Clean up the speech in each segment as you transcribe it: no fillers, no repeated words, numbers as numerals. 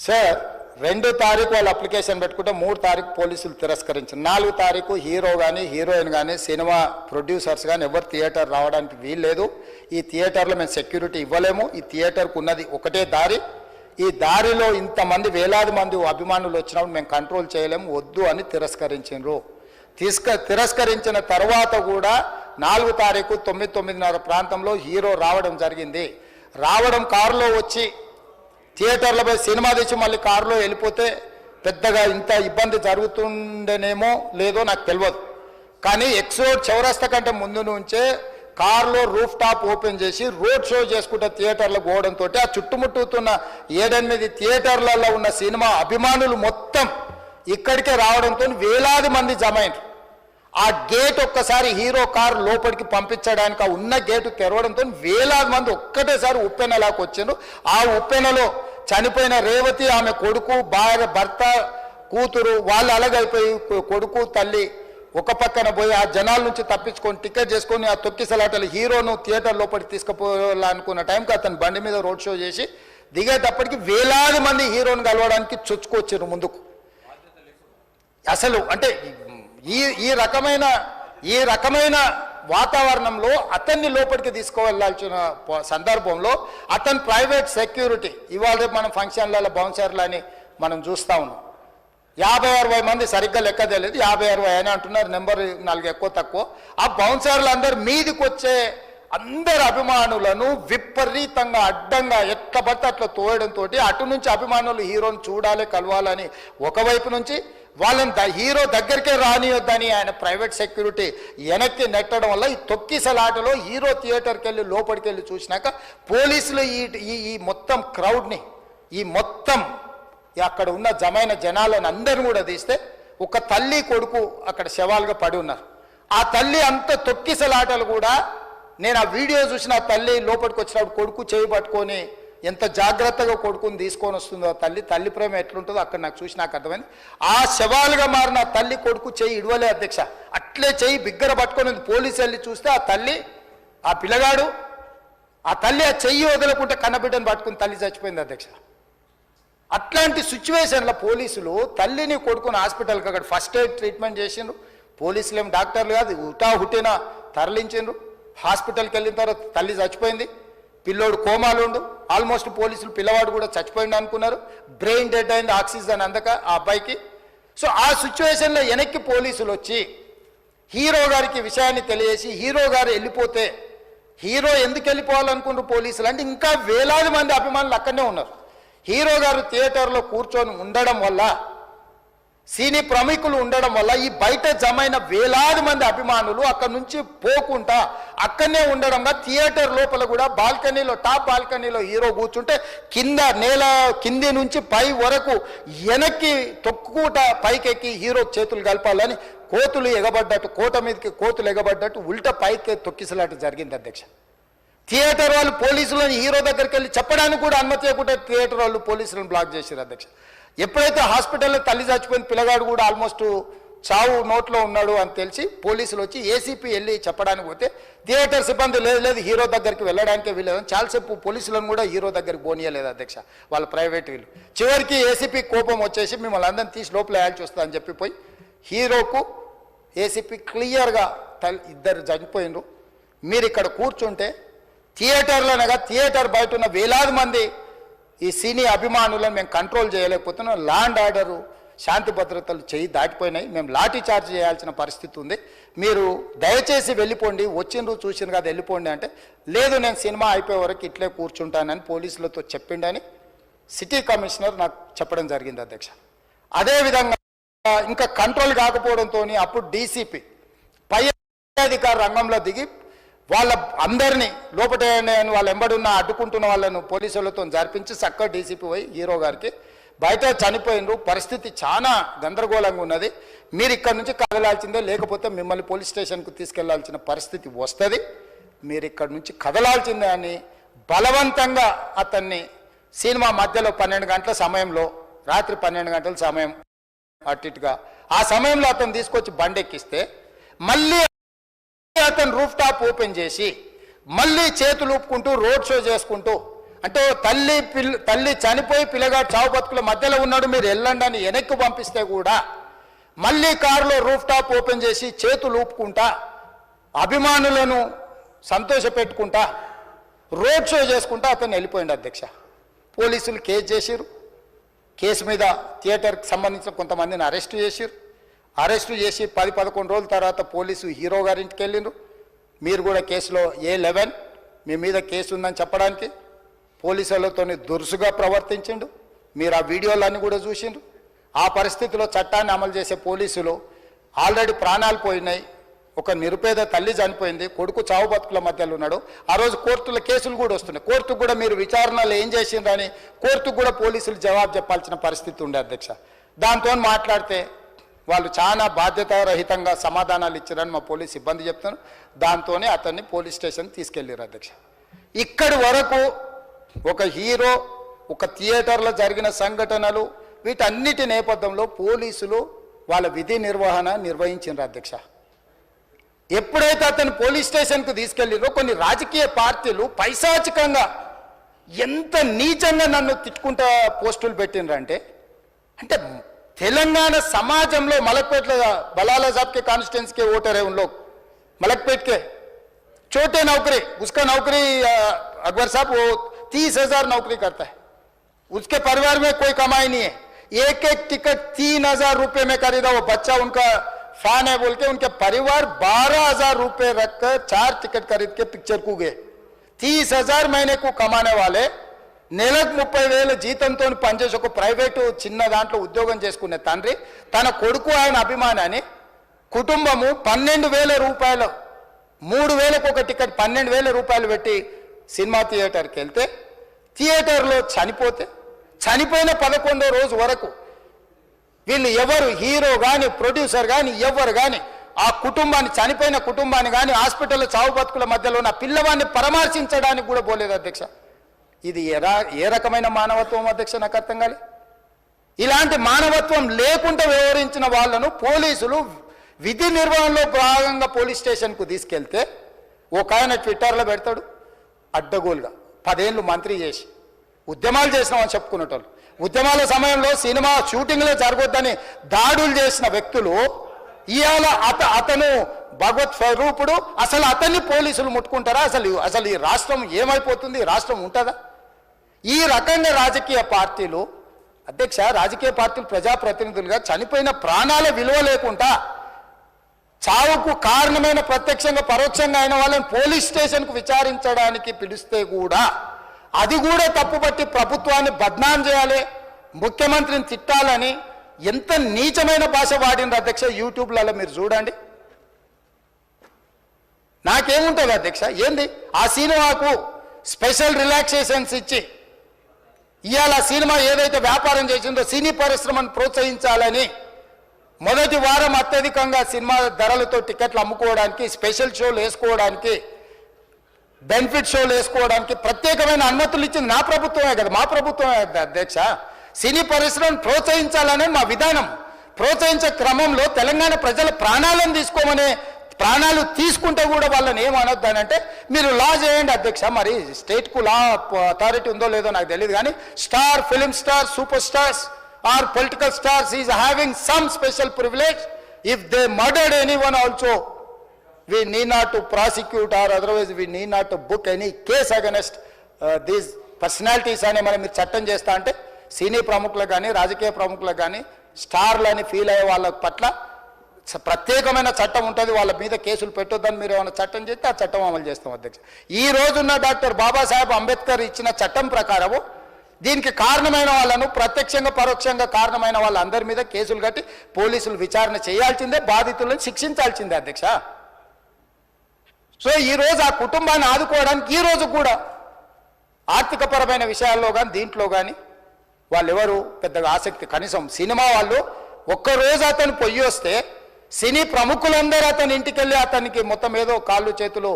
Sir 2 తారీఖు వాళ్ళు application పెట్టుకుంటే 3 తారీఖు పోలీసులు తిరస్కరించారు. 4 తారీఖు హీరో కానీ హీరోయిన్ కానీ సినిమా ప్రొడ్యూసర్స్ కానీ ఎవరు థియేటర్ రావడానికి వీల్లేదు. ఈ థియేటర్లో మేము సెక్యూరిటీ ఇవ్వలేము. ఈ థియేటర్కు ఉన్నది ఒకటే దారి. ఈ దారిలో ఇంతమంది వేలాది మంది అభిమానులు వచ్చినప్పుడు మేము కంట్రోల్ చేయలేము, వద్దు అని తిరస్కరించారు. తిరస్కరించిన తర్వాత కూడా 4 తారీఖు 9:30 ప్రాంతంలో హీరో రావడం జరిగింది. రావడం కారులో వచ్చి థియేటర్లో పోయి సినిమా తెచ్చి మళ్ళీ కారులో వెళ్ళిపోతే పెద్దగా ఇంత ఇబ్బంది జరుగుతుండేనేమో లేదో నాకు తెలియదు. కానీ ఎక్స్రోడ్ చౌరస్తా కంటే ముందు నుంచే కారులో రూఫ్ టాప్ ఓపెన్ చేసి రోడ్ షో చేసుకుంటే థియేటర్లో పోవడంతో ఆ చుట్టుముట్టుతున్న 7-8 థియేటర్లలో ఉన్న సినిమా అభిమానులు మొత్తం ఇక్కడికే రావడంతో వేలాది మంది జమ అయినారు. ఆ గేట్ ఒక్కసారి హీరో కారు లోపలికి పంపించడానికి ఆ ఉన్న గేటు తెరవడంతో వేలాది మంది ఒక్కటేసారి ఉప్పెనలాకి వచ్చారు. ఆ ఉప్పెనలో చనిపోయిన రేవతి, ఆమె కొడుకు, భార్య, భర్త, కూతురు వాళ్ళు అలాగైపోయి కొడుకు తల్లి ఒక పక్కన పోయి ఆ జనాల నుంచి తప్పించుకొని టికెట్ చేసుకొని ఆ తొక్కిసలాటలు హీరోను థియేటర్ లోపలికి తీసుకుపోవాలనుకున్న టైంకి అతను బండి మీద రోడ్ షో చేసి దిగేటప్పటికి వేలాది మంది హీరోను కలవడానికి చొచ్చుకొచ్చారు ముందుకు. అసలు అంటే ఈ రకమైన వాతావరణంలో అతన్ని లోపలికి తీసుకువెళ్ళాల్సిన సందర్భంలో అతను ప్రైవేట్ సెక్యూరిటీ ఇవాళ రేపు మనం ఫంక్షన్లలో బౌన్సర్లు అని మనం చూస్తూ ఉన్నాం. 50-60 మంది సరిగ్గా లెక్క తెలియదు, 50-60 అయినా అంటున్నారు, నెంబర్ 4 ఎక్కువ తక్కువ. ఆ బౌన్సర్లు అందరు మీదికి వచ్చే అందరు అభిమానులను విపరీతంగా అడ్డంగా ఎట్లా పడితే అట్లా తోయడంతో అటు నుంచి అభిమానులు హీరోని చూడాలి, కలవాలని ఒకవైపు నుంచి వాళ్ళని హీరో దగ్గరికే రానియొద్దని ఆయన ప్రైవేట్ సెక్యూరిటీ వెనక్కి నెట్టడం వల్ల ఈ తొక్కిసలాటలో హీరో థియేటర్కి వెళ్ళి లోపలికి వెళ్ళి చూసినాక పోలీసులు ఈ మొత్తం క్రౌడ్ని ఈ మొత్తం అక్కడ ఉన్న జమైన జనాలను అందరిని కూడా తీస్తే ఒక తల్లి కొడుకు అక్కడ శవాలుగా పడి ఉన్నారు. ఆ తల్లి అంత తొక్కిసలాటలు కూడా నేను ఆ వీడియో చూసిన ఆ తల్లి లోపలికి వచ్చినప్పుడు కొడుకు చేయి పట్టుకొని ఎంత జాగ్రత్తగా కొడుకుని తీసుకొని వస్తుందో తల్లి ప్రేమ ఎట్లుంటుందో అక్కడ నాకు చూసి నాకు అర్థమైంది. ఆ శవాలుగా మారిన తల్లి కొడుకు చెయ్యి ఇడవలే అధ్యక్ష, అట్లే చెయ్యి బిగ్గర పట్టుకొని పోలీసు వెళ్ళి చూస్తే ఆ తల్లి ఆ పిల్లగాడు ఆ తల్లి ఆ చెయ్యి వదలకుంటే కన్నబిడ్డను పట్టుకుని తల్లి చచ్చిపోయింది అధ్యక్ష. అట్లాంటి సిచ్యువేషన్లో పోలీసులు తల్లిని కొడుకుని హాస్పిటల్కి అక్కడ ఫస్ట్ ఎయిడ్ ట్రీట్మెంట్ చేసిండ్రు. పోలీసులు ఏం డాక్టర్లు కాదు, హుటాహుటిన తరలించిండ్రు. హాస్పిటల్కి వెళ్ళిన తర్వాత తల్లి చచ్చిపోయింది, పిల్లోడు కోమాలు ఉండు. ఆల్మోస్ట్ పోలీసులు పిల్లవాడు కూడా చచ్చిపోయింది అనుకున్నారు. బ్రెయిన్ డెడ్ అయింది, ఆక్సిజన్ అందక ఆ అబ్బాయికి. సో ఆ సిచ్యువేషన్లో వెనక్కి పోలీసులు వచ్చి హీరో గారికి విషయాన్ని తెలియజేసి హీరో గారు వెళ్ళిపోతే హీరో ఎందుకు వెళ్ళిపోవాలనుకుంటారు పోలీసులు అంటే ఇంకా వేలాది మంది అభిమానులు అక్కడనే ఉన్నారు. హీరో గారు థియేటర్లో కూర్చొని ఉండడం వల్ల సినీ ప్రముఖులు ఉండడం వల్ల ఈ బయట జమైన వేలాది మంది అభిమానులు అక్కడ నుంచి పోకుండా అక్కడనే ఉండడంగా థియేటర్ లోపల కూడా బాల్కనీలో టాప్ బాల్కనీలో హీరో కూర్చుంటే కింద నేల కింది నుంచి పై వరకు వెనక్కి తొక్కుట పైకెక్కి హీరో చేతులు కలపాలని కోతులు ఎగబడ్డట్టు కోట మీదకి కోతులు ఎగబడ్డట్టు ఉల్టా పైకి తొక్కిసలాట జరిగింది అధ్యక్ష. థియేటర్ వాళ్ళు పోలీసులను హీరో దగ్గరికి వెళ్ళి చెప్పడానికి కూడా అనుమతి లేకుండా థియేటర్ వాళ్ళు పోలీసులను బ్లాక్ చేశారు అధ్యక్ష. ఎప్పుడైతే హాస్పిటల్లో తల్లి చచ్చిపోయిన పిల్లగాడు కూడా ఆల్మోస్ట్ చావు నోట్లో ఉన్నాడు అని తెలిసి పోలీసులు వచ్చి ఏసీపీ వెళ్ళి చెప్పడానికి పోతే థియేటర్ సిబ్బంది లేదు హీరో దగ్గరికి వెళ్ళడానికే వీళ్ళేదని చాలాసేపు పోలీసులను కూడా హీరో దగ్గరికి పోనీయలేదు అధ్యక్ష వాళ్ళ ప్రైవేట్ వీళ్ళు. చివరికి ఏసీపీ కోపం వచ్చేసి మిమ్మల్ని అందరిని తీసి లోపల వేయాల్సి వస్తుందని చెప్పిపోయి హీరోకు ఏసీపీ క్లియర్గా ఇద్దరు చనిపోయినరు. మీరు ఇక్కడ కూర్చుంటే థియేటర్లోనగా థియేటర్ బయట ఉన్న వేలాది మంది ఈ సినీ అభిమానులను మేము కంట్రోల్ చేయలేకపోతున్నాం. ల్యాండ్ ఆర్డరు శాంతి భద్రతలు చేయి దాటిపోయినాయి, మేము లాఠీ చార్జ్ చేయాల్సిన పరిస్థితి ఉంది, మీరు దయచేసి వెళ్ళిపోండి, వచ్చిండ్రు చూసిన కదా వెళ్ళిపోండి అంటే లేదు నేను సినిమా అయిపోయే వరకు ఇట్లే కూర్చుంటానని పోలీసులతో చెప్పిండని సిటీ కమిషనర్ నాకు చెప్పడం జరిగింది అధ్యక్ష. అదేవిధంగా ఇంకా కంట్రోల్ కాకపోవడంతో అప్పుడు డీసీపీ పై అధికార రంగంలో దిగి వాళ్ళ అందరినీ లోపల వాళ్ళ ఎంబడున్న అడ్డుకుంటున్న వాళ్ళను పోలీసులతో జరిపించి చక్కగా డీసీపీ పోయి హీరో గారికి బయట చనిపోయినరు, పరిస్థితి చాలా గందరగోళంగా ఉన్నది, మీరు ఇక్కడ నుంచి కదలాల్సిందే లేకపోతే మిమ్మల్ని పోలీస్ స్టేషన్కు తీసుకెళ్లాల్సిన పరిస్థితి వస్తుంది, మీరు ఇక్కడ నుంచి కదలాల్సిందే అని బలవంతంగా అతన్ని సినిమా మధ్యలో 12 గంటల సమయంలో రాత్రి 12 గంటల సమయం అట్టిగా ఆ సమయంలో అతను తీసుకొచ్చి బండెక్కిస్తే మళ్ళీ అతను రూఫ్ టాప్ ఓపెన్ చేసి మళ్ళీ చేతులు ఊపుకుంటూ రోడ్ షో చేసుకుంటూ అంటే తల్లి చనిపోయి పిల్లగాడు చావు బతుకుల మధ్యలో ఉన్నాడు, మీరు వెళ్ళండి అని వెనక్కి పంపిస్తే కూడా మళ్ళీ కారులో రూఫ్ టాప్ ఓపెన్ చేసి చేతులు ఊపుకుంటా అభిమానులను సంతోషపెట్టుకుంటా రోడ్ షో చేసుకుంటా అతను వెళ్ళిపోయింది అధ్యక్ష. పోలీసులు కేసు చేసిరు, కేసు మీద థియేటర్కి సంబంధించిన కొంతమందిని అరెస్టు చేసిరు. అరెస్టు చేసి 10-11 రోజుల తర్వాత పోలీసు హీరో గారింటికి వెళ్ళిండ్రు. మీరు కూడా కేసులో A11 మీ మీద కేసు ఉందని చెప్పడానికి పోలీసులతో దురుసుగా ప్రవర్తించిండు. మీరు ఆ వీడియోలన్నీ కూడా చూసిండ్రు. ఆ పరిస్థితిలో చట్టాన్ని అమలు చేసే పోలీసులు ఆల్రెడీ ప్రాణాలు పోయినాయి, ఒక నిరుపేద తల్లి చనిపోయింది, కొడుకు చావు బతుకుల మధ్యలో ఉన్నాడు. ఆ రోజు కోర్టుల కేసులు కూడా వస్తున్నాయి. కోర్టుకు కూడా మీరు విచారణలు ఏం చేసిండ్రని కోర్టుకు కూడా పోలీసులు జవాబు చెప్పాల్సిన పరిస్థితి ఉండే అధ్యక్ష. దాంతో మాట్లాడితే వాళ్ళు చాలా బాధ్యతారహితంగా సమాధానాలు ఇచ్చారని మా పోలీస్ సిబ్బంది చెప్తున్నారు. దాంతోనే అతన్ని పోలీస్ స్టేషన్ తీసుకెళ్ళారు అధ్యక్ష. ఇక్కడి వరకు ఒక హీరో, ఒక థియేటర్లో జరిగిన సంఘటనలు, వీటన్నిటి నేపథ్యంలో పోలీసులు వాళ్ళ విధి నిర్వహణ నిర్వహించారు అధ్యక్ష. ఎప్పుడైతే అతను పోలీస్ స్టేషన్కు తీసుకెళ్ళిరో కొన్ని రాజకీయ పార్టీలు పైశాచికంగా ఎంత నీచంగా నన్ను తిట్టుకుంటా పోస్టులు పెట్టినరంటే, అంటే తెలంగాణ समाजంలో మలక్పేట్ बलाला साहब के कॉन्स्टिट्यूंसी के वोटर है, उन लोग मलकपेट के छोटे नौकरी, उसका नौकरी अकबर साहब वो 30,000 नौकरी करता है, उसके परिवार में कोई कमाई नहीं है, एक एक टिकट 3,000 रुपए में खरीदा, वो बच्चा उनका फैन है बोल के उनके परिवार 12,000 रुपए रखकर 4 टिकट खरीद के पिक्चर को गए. 30,000 महीने को कमाने वाले నెలకు 30,000 జీతంతో పనిచేసి ఒక ప్రైవేటు చిన్న దాంట్లో ఉద్యోగం చేసుకునే తండ్రి తన కొడుకు ఆయన అభిమానాన్ని కుటుంబము 12,000 రూపాయలు 3,000కు ఒక టికెట్ 12,000 రూపాయలు పెట్టి సినిమా థియేటర్కి వెళ్తే థియేటర్లో చనిపోయిన 11వ రోజు వరకు వీళ్ళు ఎవరు హీరో కానీ ప్రొడ్యూసర్ కానీ ఎవరు కానీ ఆ కుటుంబాన్ని చనిపోయిన కుటుంబాన్ని కానీ హాస్పిటల్లో చావు బతుకుల మధ్యలో ఉన్న పిల్లవాడిని పరామర్శించడానికి కూడా పోలేదు అధ్యక్ష. ఇది ఏ రకమైన మానవత్వం అధ్యక్ష? నాకు అర్థం కాలే. ఇలాంటి మానవత్వం లేకుండా వ్యవహరించిన వాళ్ళను పోలీసులు విధి నిర్వహణలో భాగంగా పోలీస్ స్టేషన్కు తీసుకెళ్తే ఒక ఆయన ట్విట్టర్లో పెడతాడు అడ్డగోలుగా 10 ఏళ్ళు మంత్రి చేసి ఉద్యమాలు చేసినామని చెప్పుకునేటోళ్ళు, ఉద్యమాల సమయంలో సినిమా షూటింగ్లో జరగొద్దని దాడులు చేసిన వ్యక్తులు ఇవాళ అతను భగవత్ స్వరూపుడు, అసలు అతన్ని పోలీసులు ముట్టుకుంటారా? అసలు ఈ రాష్ట్రం ఏమైపోతుంది? ఈ రాష్ట్రం ఉంటుందా? ఈ రకంగా రాజకీయ పార్టీలు అధ్యక్ష, రాజకీయ పార్టీలు ప్రజాప్రతినిధులుగా చనిపోయిన ప్రాణాల విలువ లేకుండా చావుకు కారణమైన ప్రత్యక్షంగా పరోక్షంగా అయిన వాళ్ళని పోలీస్ స్టేషన్కు విచారించడానికి పిలిస్తే కూడా అది కూడా తప్పుపట్టి ప్రభుత్వాన్ని బద్నాం చేయాలి, ముఖ్యమంత్రిని తిట్టాలని ఎంత నీచమైన భాష వాడిన అధ్యక్ష. యూట్యూబ్లలో మీరు చూడండి. నాకేముంటుంది అధ్యక్ష? ఏంది ఆ సినిమాకు స్పెషల్ రిలాక్సేషన్స్ ఇచ్చి ఇవాళ సినిమా ఏదైతే వ్యాపారం చేసిందో సినీ పరిశ్రమను ప్రోత్సహించాలని మొదటి వారం అత్యధికంగా సినిమా ధరలతో టికెట్లు అమ్ముకోవడానికి, స్పెషల్ షోలు వేసుకోవడానికి, బెనిఫిట్ షోలు వేసుకోవడానికి ప్రత్యేకమైన అనుమతులు ఇచ్చింది నా ప్రభుత్వమే కదా, మా ప్రభుత్వమే అధ్యక్ష. సినీ పరిశ్రమను ప్రోత్సహించాలనే మా విధానం. ప్రోత్సహించే క్రమంలో తెలంగాణ ప్రజల ప్రాణాలను తీసుకోమనే, ప్రాణాలు తీసుకుంటే కూడా వాళ్ళని ఏమనొద్దానంటే మీరు లా చేయండి అధ్యక్ష. మరి స్టేట్కు లా అథారిటీ ఉందో లేదో నాకు తెలియదు, కానీ star, film star, super stars are political stars is having some special privilege. If they murdered anyone also we need not to prosecute or otherwise we need not to book any case against these personalities అని మనం మీరు చట్టం చేస్తా అంటే సినీ ప్రముఖులకు కానీ రాజకీయ ప్రముఖులకు కానీ స్టార్లని ఫీల్ అయ్యే వాళ్ళ పట్ల ప్రత్యేకమైన చట్టం ఉంటుంది, వాళ్ళ మీద కేసులు పెట్టొద్దని మీరు ఏమైనా చట్టం చేస్తే ఆ చట్టం అమలు చేస్తాం అధ్యక్ష. ఈ రోజున్న డాక్టర్ బాబాసాహెబ్ అంబేద్కర్ ఇచ్చిన చట్టం ప్రకారము దీనికి కారణమైన వాళ్ళను ప్రత్యక్షంగా పరోక్షంగా కారణమైన వాళ్ళందరి మీద కేసులు కట్టి పోలీసులు విచారణ చేయాల్సిందే, బాధితులను శిక్షించాల్సిందే అధ్యక్ష. సో ఈరోజు ఆ కుటుంబాన్ని ఆదుకోవడానికి ఈరోజు కూడా ఆర్థికపరమైన విషయాల్లో కానీ దీంట్లో కానీ వాళ్ళు ఎవరు పెద్దగా ఆసక్తి, కనీసం సినిమా వాళ్ళు ఒక్కరోజు అతను పొయ్యి వస్తే సినీ ప్రముఖులందరూ అతని ఇంటికి వెళ్ళి అతనికి మొత్తం ఏదో కాళ్ళు చేతులు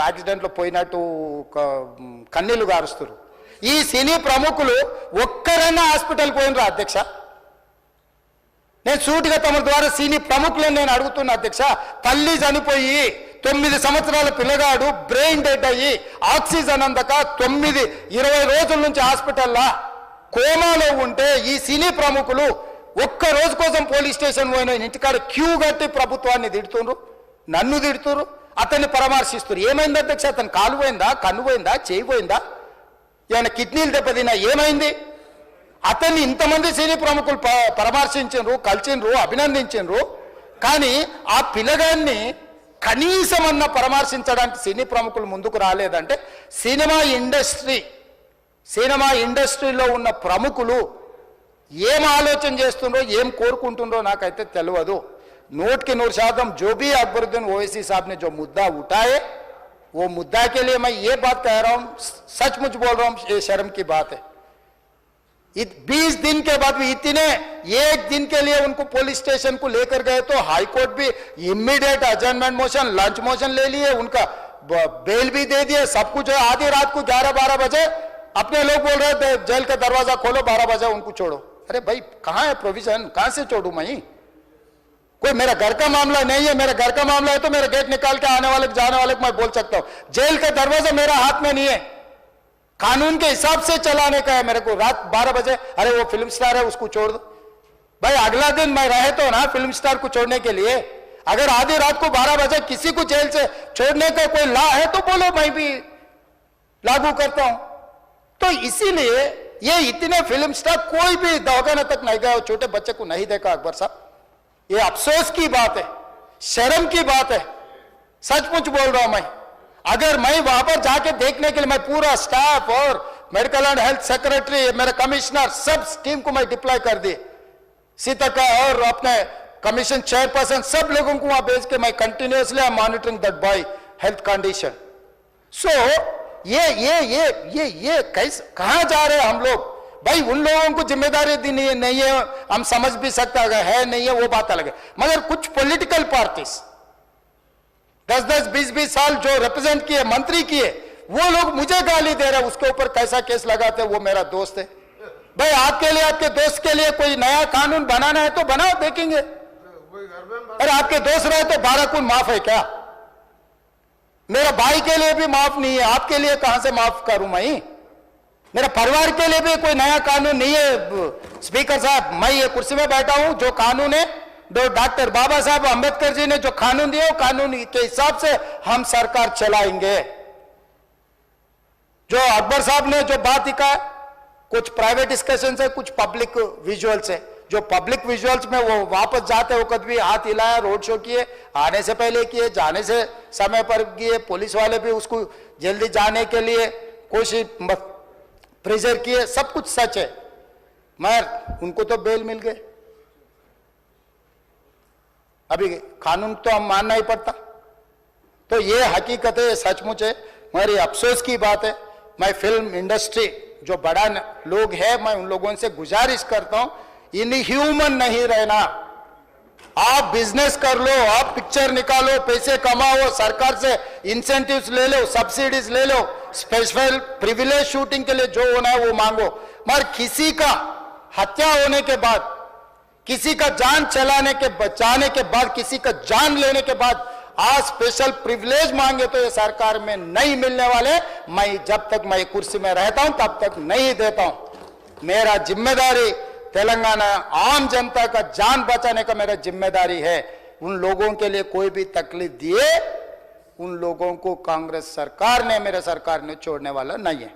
యాక్సిడెంట్లో పోయినట్టు కన్నీళ్లు గారుస్తారు. ఈ సినీ ప్రముఖులు ఒక్కరైనా హాస్పిటల్కి పోయినరా అధ్యక్ష? నేను సూటిగా తమ ద్వారా సినీ ప్రముఖులను నేను అడుగుతున్నా అధ్యక్ష. తల్లి చనిపోయి 9 సంవత్సరాల పిల్లగాడు బ్రెయిన్ డెడ్ అయ్యి ఆక్సిజన్ అందక 20 రోజుల నుంచి హాస్పిటల్లో కోమాలో ఉంటే ఈ సినీ ప్రముఖులు ఒక్క రోజు కోసం పోలీస్ స్టేషన్ పోయిన ఇంటికాడ క్యూ కట్టి ప్రభుత్వాన్ని తిడుతున్నారు, నన్ను తిడుతున్నారు, అతన్ని పరామర్శిస్తున్నారు. ఏమైంది అధ్యక్ష? అతను కాలు పోయిందా, కన్ను పోయిందా, చేయి పోయిందా, ఏమైనా కిడ్నీలు దెబ్బతిన్నా, ఏమైంది? అతన్ని ఇంతమంది సినీ ప్రముఖులు పరామర్శించారు, కలిసిండ్రు, అభినందించారు. కానీ ఆ పిల్లగాన్ని కనీసమన్నా పరామర్శించడానికి సినీ ప్రముఖులు ముందుకు రాలేదంటే సినిమా ఇండస్ట్రీలో ఉన్న ప్రముఖులు ఏం ఆలోచన చేస్తుండ్రో, ఏం కోరుకుంటుండ్రో నాకైతే తెలియదు. 100% जो भी अकबरुद्दीन ओवैसी साहब ने जो मुद्दा उठाए, वो मुद्दा के लिए मैं ये बात कह रहा हूं, सचमुच बोल रहा हूं, ये शर्म की बात है. 20 दिन के बाद भी इतने, एक दिन के लिए उनको पुलिस स्टेशन को लेकर गए तो हाईकोर्ट भी इमीडिएट अजर्नमेंट मोशन, लंच मोशन ले लिए, उनका बेल भी दे दिए, सब कुछ है. आधी रात को 11-12 बजे अपने लोग बोल रहे थे जेल का दरवाजा खोलो, 12 बजे उनको छोड़ो. अरे भाई कहां है प्रोविजन? कहां से छोड़ू मैं? कोई मेरा घर का मामला नहीं है. मेरा घर का मामला है तो मेरा गेट निकाल के आने वाले जाने वाले को मैं बोल सकता हूं. जेल का दरवाजा मेरा हाथ में नहीं है, कानून के हिसाब से चलाने का है मेरे को. रात 12 बजे अरे वो फिल्म स्टार है उसको छोड़ दो. भाई अगला दिन मैं रहे तो ना फिल्म स्टार को छोड़ने के लिए. अगर आधी रात को 12 बजे किसी को जेल से छोड़ने का कोई लॉ है तो बोलो, मैं भी लागू करता हूं. तो इसीलिए ये इतने फिल्म स्टार कोई भी दवाखाना तक नहीं गया, छोटे बच्चे को नहीं देखा अकबर साहब. ये अफसोस की बात है, शर्म की बात है, सचमुच बोल रहा हूं मैं. अगर मैं वहां पर जाके देखने के लिए मैं पूरा स्टाफ और मेडिकल एंड हेल्थ सेक्रेटरी, मेरा कमिश्नर, सब टीम को मैं डिप्लॉय कर दिए, सीता और अपने कमीशन चेयरपर्सन, सब लोगों को वहां भेज के मैं continuously I am monitoring that boy health condition. So ये कैसे, कहां जा रहे हैं हम लोग? भाई उन लोगों को जिम्मेदारी दी नहीं है, हम समझ भी सकते है नहीं है, वो बात अलग है. मगर कुछ पॉलिटिकल पार्टीज 10-10, 20-20 साल जो रिप्रेजेंट किए, मंत्री किए, वो लोग मुझे गाली दे रहे हैं. उसके ऊपर कैसा केस लगाते हैं? वो मेरा दोस्त है. भाई आपके लिए, आपके दोस्त के लिए कोई नया कानून बनाना है तो बनाओ, देखेंगे. अरे आपके दोस्त रहे तो 12 खून माफ है क्या? मेरा भाई के लिए भी माफ नहीं है, आपके लिए कहां से माफ करूं मैं? मेरा परिवार के लिए भी कोई नया कानून नहीं है. स्पीकर साहब, मैं ये कुर्सी में बैठा हूं, जो कानून है, जो डॉक्टर बाबा साहब अंबेडकर जी ने जो कानून दिया, कानून के हिसाब से हम सरकार चलाएंगे. जो अकबर साहब ने जो बात लिखा, कुछ प्राइवेट डिस्कशन है, कुछ पब्लिक विजुअल्स है. जो पब्लिक विजुअल्स में वो वापस जाते वक्त भी हाथ हिलाया, रोड शो किए, आने से पहले किए, जाने से समय पर किए, पुलिस वाले भी उसको जल्दी जाने के लिए कोशिश प्रेशर किए, सब कुछ सच है. मगर उनको तो बेल मिल गए. अभी कानून तो हम मानना ही पड़ता. तो ये हकीकत है, ये सचमुच है, मगर ये अफसोस की बात है. मैं फिल्म इंडस्ट्री जो बड़ा लोग है, मैं उन लोगों से गुजारिश करता हूं, इनह्यूमन नहीं रहना. आप बिजनेस कर लो, आप पिक्चर निकालो, पैसे कमाओ, सरकार से इंसेंटिव्स ले लो, सब्सिडीज ले लो, स्पेशल प्रिविलेज शूटिंग के लिए जो होना है वो मांगो. मगर किसी का हत्या होने के बाद, किसी का जान बचाने के बाद, किसी का जान लेने के बाद आज स्पेशल प्रिविलेज मांगे तो ये सरकार में नहीं मिलने वाले. मैं जब तक मैं कुर्सी में रहता हूं तब तक नहीं देता हूं. मेरा जिम्मेदारी तेलंगाना आम जनता का जान बचाने का मेरा जिम्मेदारी है. उन लोगों के लिए कोई भी तकलीफ दिए, उन लोगों को कांग्रेस सरकार ने, मेरे सरकार ने छोड़ने वाला नहीं है.